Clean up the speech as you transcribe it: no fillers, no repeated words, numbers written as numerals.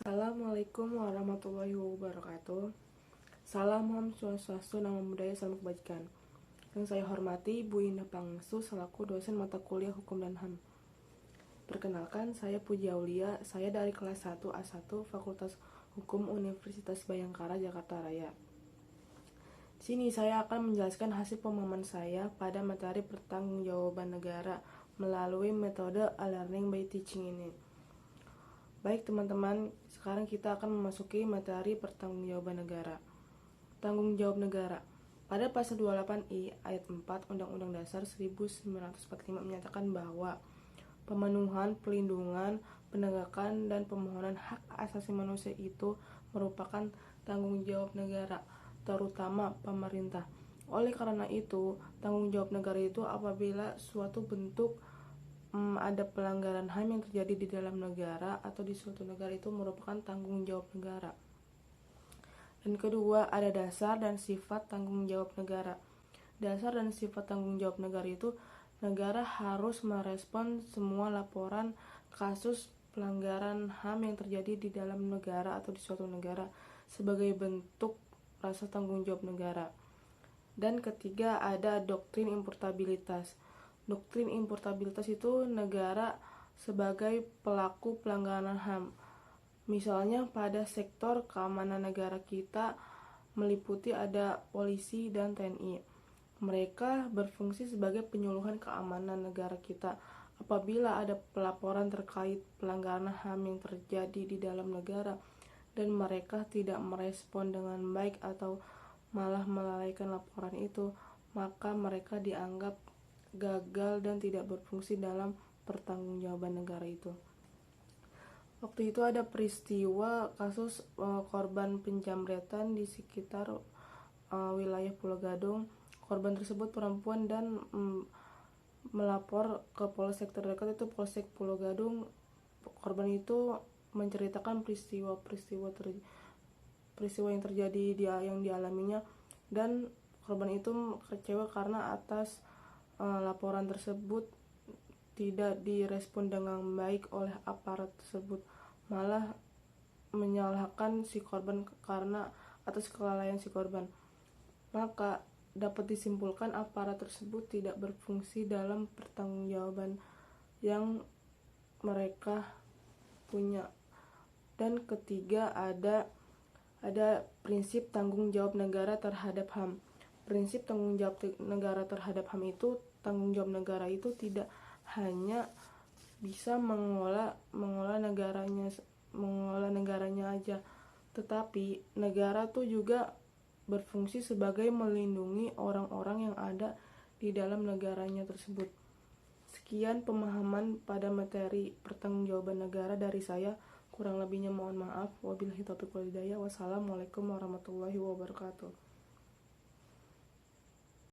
Assalamualaikum warahmatullahi wabarakatuh. Salam Om Swastiastu, Namo Buddhaya, Salam Kebajikan. Yang saya hormati Bu Indah Pangestu selaku dosen mata kuliah Hukum dan HAM. Perkenalkan, saya Puji Aulia, saya dari kelas 1A1 Fakultas Hukum Universitas Bhayangkara, Jakarta Raya. Di sini saya akan menjelaskan hasil pemahaman saya pada materi pertanggungjawaban negara melalui metode e-learning by teaching ini. Baik teman-teman, sekarang kita akan memasuki materi pertanggungjawaban negara. Tanggung jawab negara. Pada pasal 28I ayat 4 Undang-Undang Dasar 1945 menyatakan bahwa pemenuhan, pelindungan, penegakan, dan pemohonan hak asasi manusia itu merupakan tanggung jawab negara, terutama pemerintah. Oleh karena itu, tanggung jawab negara itu apabila suatu bentuk ada pelanggaran HAM yang terjadi di dalam negara atau di suatu negara itu merupakan tanggung jawab negara. Dan kedua, ada dasar dan sifat tanggung jawab negara. Dasar dan sifat tanggung jawab negara itu, negara harus merespon semua laporan kasus pelanggaran HAM yang terjadi di dalam negara atau di suatu negara sebagai bentuk rasa tanggung jawab negara. Dan ketiga, ada doktrin importabilitas. Doktrin importabilitas itu negara sebagai pelaku pelanggaran HAM. Misalnya pada sektor keamanan negara kita meliputi ada polisi dan TNI. Mereka berfungsi sebagai penyuluhan keamanan negara kita. Apabila ada pelaporan terkait pelanggaran HAM yang terjadi di dalam negara dan mereka tidak merespon dengan baik atau malah melalaikan laporan itu, maka mereka dianggap gagal dan tidak berfungsi dalam pertanggungjawaban negara itu. Waktu itu ada peristiwa kasus korban penjamretan di sekitar wilayah Pulau Gadung. Korban tersebut perempuan dan melapor ke polsek terdekat, itu Polsek Pulau Gadung. Korban itu menceritakan peristiwa yang terjadi yang dialaminya, dan korban itu kecewa karena atas laporan tersebut tidak direspon dengan baik oleh aparat tersebut, malah menyalahkan si korban karena atas kelalaian si korban. Maka dapat disimpulkan aparat tersebut tidak berfungsi dalam pertanggungjawaban yang mereka punya. Dan ketiga, ada prinsip tanggung jawab negara terhadap HAM. Prinsip tanggung jawab negara terhadap HAM itu, tanggung jawab negara itu tidak hanya bisa mengelola negaranya aja, tetapi negara tuh juga berfungsi sebagai melindungi orang-orang yang ada di dalam negaranya tersebut. Sekian pemahaman pada materi pertanggungjawaban negara dari saya. Kurang lebihnya mohon maaf. Wabillahi taufiq wal hidayah. Wassalamualaikum warahmatullahi wabarakatuh.